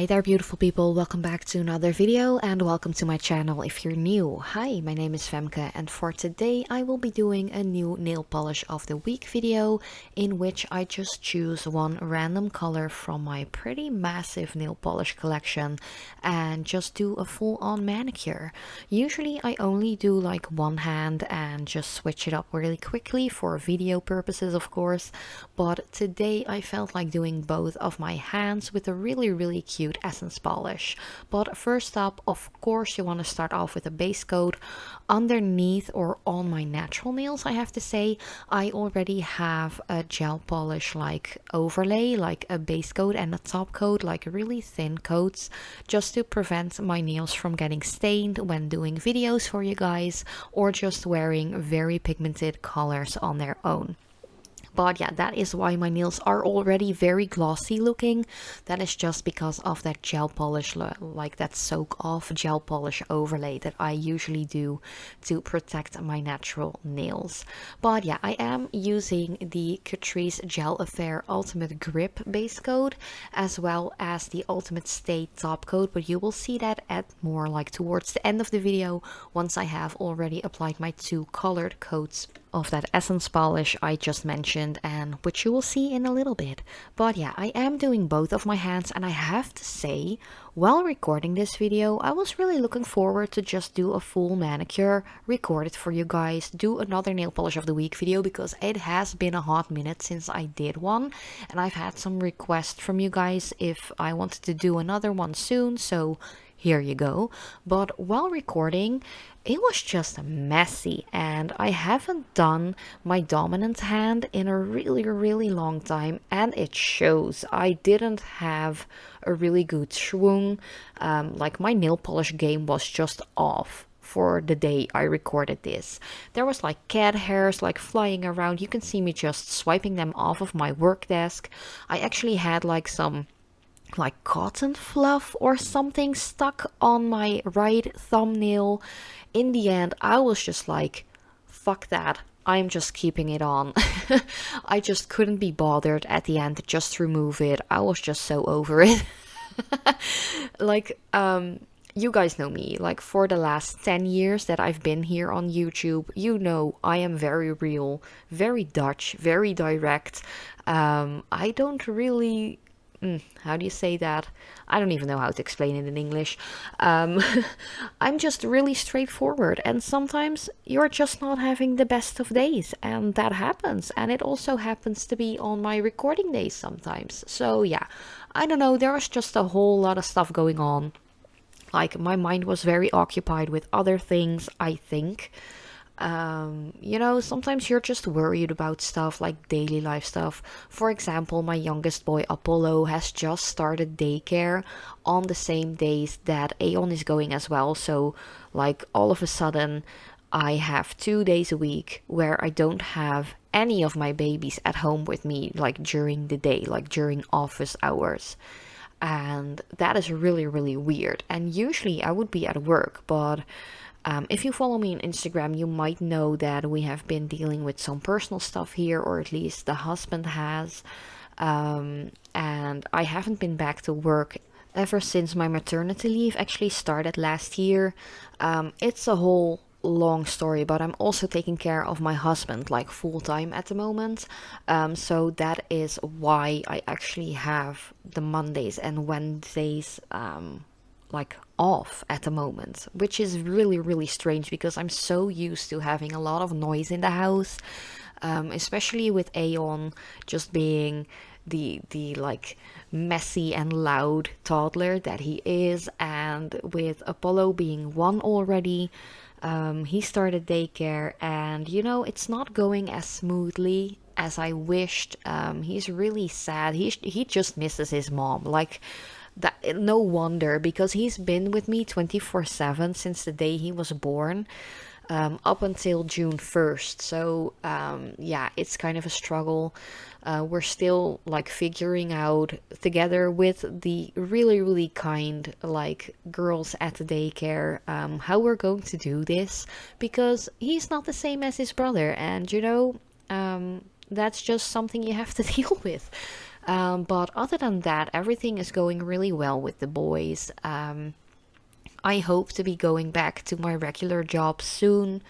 Hi there, beautiful people. Welcome back to another video and welcome to my channel if you're new. Hi, my name is Femke and for today I will be doing a new nail polish of the week video in which I just choose one random color from my pretty massive nail polish collection and just do a full-on manicure. Usually I only do like one hand and just switch it up really quickly for video purposes, of course, but today I felt like doing both of my hands with a really cute essence polish. But first up, of course, you want to start off with a base coat. Underneath or on my natural nails, I have to say, I already have a gel polish like overlay, like a base coat and a top coat, like really thin coats, just to prevent my nails from getting stained when doing videos for you guys or just wearing very pigmented colors on their own. But yeah, that is why my nails are already very glossy looking. That is just because of that gel polish, like that soak off gel polish overlay that I usually do to protect my natural nails. But yeah, I am using the Catrice Gel Affair Ultimate Grip base coat as well as the Ultimate Stay top coat, but you will see that at more like towards the end of the video once I have already applied my two colored coats of that essence polish I just mentioned, and which you will see in a little bit. But yeah, I am doing both of my hands, and I have to say, while recording this video, I was really looking forward to just do a full manicure, record it for you guys, do another nail polish of the week video, because it has been a hot minute since I did one, and I've had some requests from you guys if I wanted to do another one soon, so here you go. But while recording, it was just messy and I haven't done my dominant hand in a really long time, and it shows. I didn't have a really good schwung. Like my nail polish game was just off for the day I recorded this. There was like cat hairs like flying around. You can see me just swiping them off of my work desk. I actually had like some like cotton fluff or something stuck on my right thumbnail. In the end, I was just like, fuck that, I'm just keeping it on. I just couldn't be bothered at the end to just remove it. I was just so over it. Like, you guys know me, like for the last 10 years that I've been here on YouTube, you know I am very real, very Dutch, very direct. I don't really how do you say that? I don't even know how to explain it in English. I'm just really straightforward, and sometimes you're just not having the best of days, and that happens. And it also happens to be on my recording days sometimes. So yeah, I don't know, there was just a whole lot of stuff going on. Like my mind was very occupied with other things, I think. You know, sometimes you're just worried about stuff like daily life stuff. For example, my youngest boy Apollo has just started daycare on the same days that Aeon is going as well. So like all of a sudden I have 2 days a week where I don't have any of my babies at home with me, like during the day, like during office hours. And that is really weird. And usually I would be at work, but if you follow me on Instagram, you might know that we have been dealing with some personal stuff here, or at least the husband has. And I haven't been back to work ever since my maternity leave actually started last year. It's a whole long story, but I'm also taking care of my husband like full time at the moment. So that is why I actually have the Mondays and Wednesdays like off at the moment, which is really strange because I'm so used to having a lot of noise in the house, especially with Aeon just being the like messy and loud toddler that he is, and with Apollo being one already. He started daycare, and you know, it's not going as smoothly as I wished. He's really sad. He just misses his mom, like that. No wonder, because he's been with me 24/7 since the day he was born, up until June 1st. So yeah, it's kind of a struggle. We're still like figuring out together with the really kind like girls at the daycare how we're going to do this, because he's not the same as his brother, and you know, that's just something you have to deal with. But other than that, everything is going really well with the boys. I hope to be going back to my regular job soon.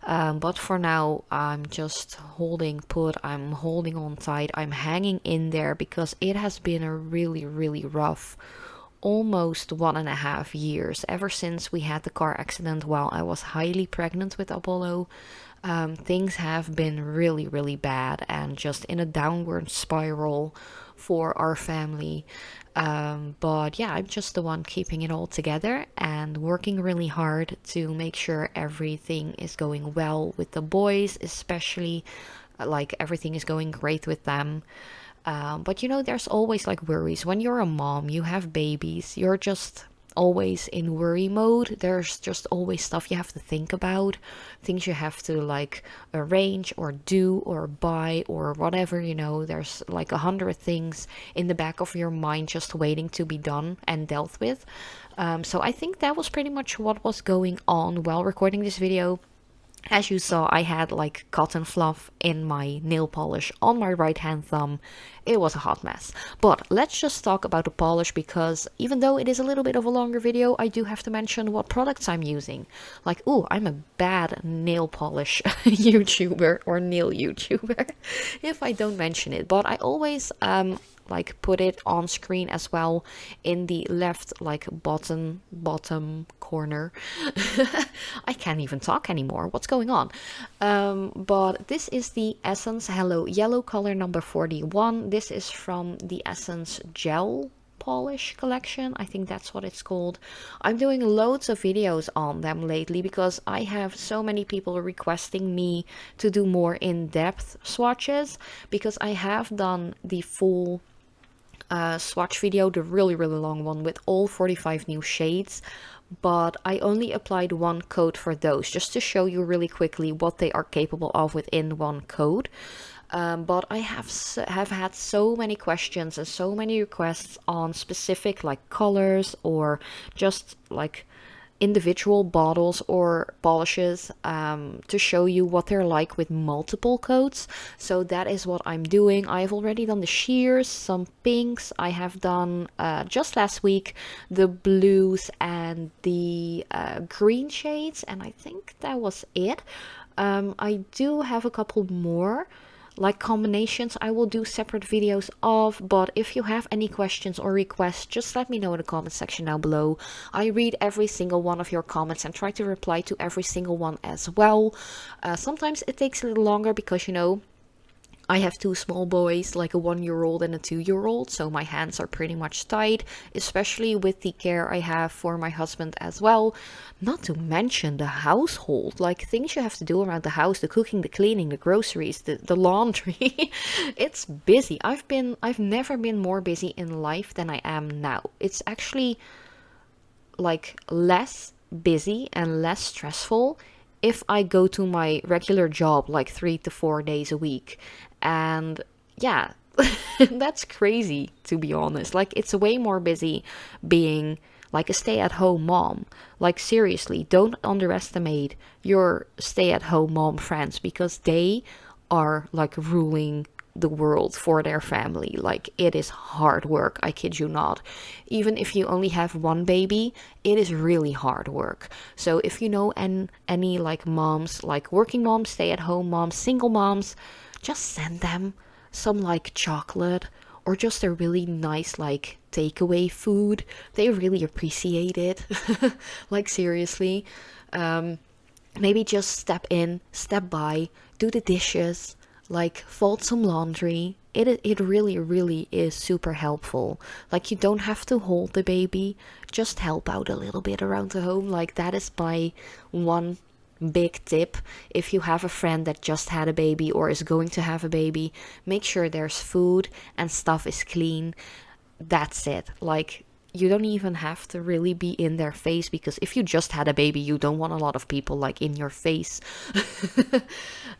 But for now, I'm just holding put. I'm holding on tight. I'm hanging in there because it has been a really, really rough almost 1.5 years ever since we had the car accident while I was highly pregnant with Apollo. Things have been really, really bad and just in a downward spiral for our family. But yeah, I'm just the one keeping it all together and working really hard to make sure everything is going well with the boys, especially like everything is going great with them. But you know, there's always like worries. When you're a mom, you have babies, you're just always in worry mode. There's just always stuff you have to think about, things you have to like arrange or do or buy or whatever, you know. There's like 100 things in the back of your mind just waiting to be done and dealt with. So I think that was pretty much what was going on while recording this video. As you saw, I had like cotton fluff in my nail polish on my right hand thumb. It was a hot mess. But let's just talk about the polish, because even though it is a little bit of a longer video, I do have to mention what products I'm using. Like, ooh, I'm a bad nail polish YouTuber or nail YouTuber if I don't mention it. But I always like put it on screen as well in the left like bottom corner. I can't even talk anymore. What's going on? But this is the Essence Hello Yellow color number 41. This is from the Essence Gel Polish collection. I think that's what it's called. I'm doing loads of videos on them lately because I have so many people requesting me to do more in-depth swatches, because I have done the full swatch video, the really, really long one with all 45 new shades. But I only applied one coat for those, just to show you really quickly what they are capable of within one coat. But I have had so many questions and so many requests on specific like colors or just like individual bottles or polishes, to show you what they're like with multiple coats. So that is what I'm doing. I've already done the sheers, some pinks. I have done just last week the blues and the green shades, and I think that was it. I do have a couple more like combinations I will do separate videos of, but if you have any questions or requests, just let me know in the comment section down below. I read every single one of your comments and try to reply to every single one as well. Sometimes it takes a little longer because, you know, I have two small boys, like a 1-year-old and a 2-year-old, so my hands are pretty much tied, especially with the care I have for my husband as well. Not to mention the household, like things you have to do around the house, the cooking, the cleaning, the groceries, the laundry. It's busy. I've never been more busy in life than I am now. It's actually like less busy and less stressful if I go to my regular job like 3 to 4 days a week. And yeah, that's crazy, to be honest. Like, it's way more busy being like a stay-at-home mom. Like, seriously, don't underestimate your stay-at-home mom friends, because they are like ruling the world for their family. Like, it is hard work, I kid you not. Even if you only have one baby, it is really hard work. So if you know any like moms, like working moms, stay-at-home moms, single moms, just send them some like chocolate or just a really nice like takeaway food. They really appreciate it. Like, seriously. Maybe just step in, step by, do the dishes, like fold some laundry. It really, really is super helpful. Like, you don't have to hold the baby, just help out a little bit around the home. Like, that is my one big tip. If you have a friend that just had a baby or is going to have a baby, make sure there's food and stuff is clean. That's it. Like, you don't even have to really be in their face, because if you just had a baby, you don't want a lot of people like in your face.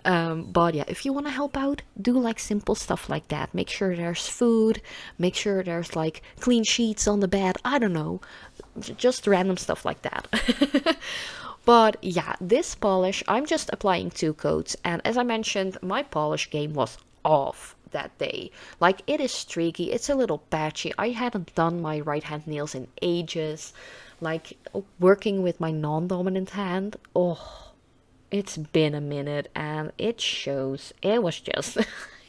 But yeah, if you want to help out, do like simple stuff like that. Make sure there's food, make sure there's like clean sheets on the bed. I don't know, just random stuff like that. But yeah, this polish, I'm just applying 2 coats. And as I mentioned, my polish game was off that day. Like, it is streaky, it's a little patchy. I hadn't done my right hand nails in ages. Like, working with my non-dominant hand, oh, it's been a minute and it shows. It was just,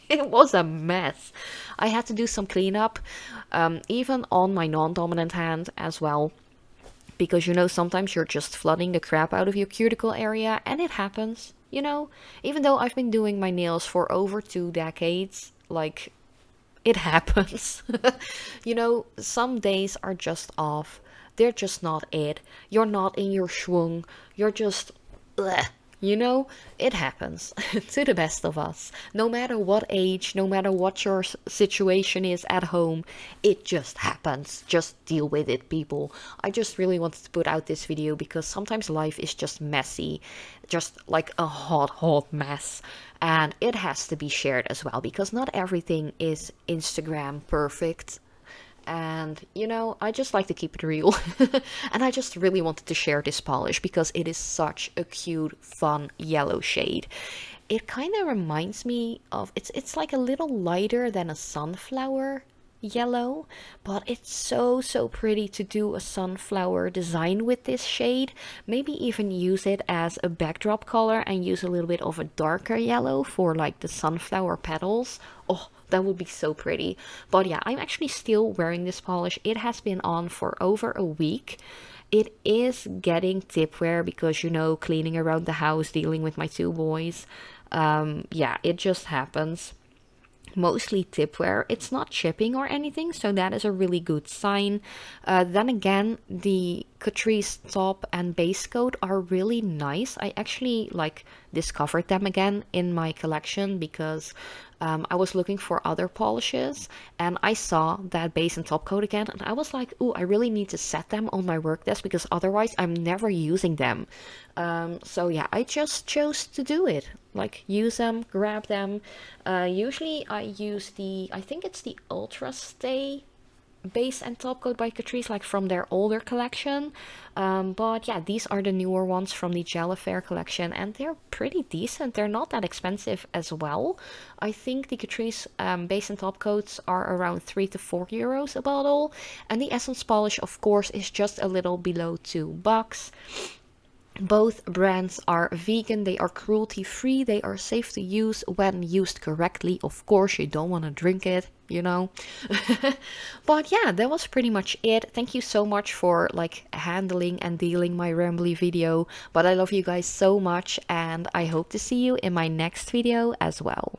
it was a mess. I had to do some cleanup, even on my non-dominant hand as well. Because, you know, sometimes you're just flooding the crap out of your cuticle area, and it happens, you know? Even though I've been doing my nails for over 2 decades, like, it happens. You know, some days are just off. They're just not it. You're not in your schwung. You're just, ugh. You know, it happens to the best of us. No matter what age, no matter what your situation is at home, it just happens. Just deal with it, people. I just really wanted to put out this video because sometimes life is just messy, just like a hot mess. And it has to be shared as well because not everything is Instagram perfect. And, you know, I just like to keep it real. And I just really wanted to share this polish because it is such a cute, fun yellow shade. It kind of reminds me of, it's like a little lighter than a sunflower yellow, but it's so pretty to do a sunflower design with this shade. Maybe even use it as a backdrop color and use a little bit of a darker yellow for like the sunflower petals. Oh, that would be so pretty. But yeah, I'm actually still wearing this polish. It has been on for over a week. It is getting tip wear because, you know, cleaning around the house, dealing with my 2 boys. Yeah, it just happens. Mostly tipware. It's not chipping or anything, so that is a really good sign. Then again, the Catrice top and base coat are really nice. I actually like discovered them again in my collection because I was looking for other polishes and I saw that base and top coat again and I was like, ooh, I really need to set them on my work desk because otherwise I'm never using them. So yeah, I just chose to do it. Like, use them, grab them. Usually I use I think it's the Ultra Stay base and top coat by Catrice, like from their older collection. But yeah, these are the newer ones from the Gel Affair collection and they're pretty decent. They're not that expensive as well. I think the Catrice base and top coats are around 3 to 4 euros a bottle, and the Essence polish of course is just a little below $2. Both brands are vegan, they are cruelty free, they are safe to use when used correctly. Of course, you don't want to drink it, you know. But yeah, that was pretty much it. Thank you so much for like handling and dealing my rambly video. But I love you guys so much and I hope to see you in my next video as well.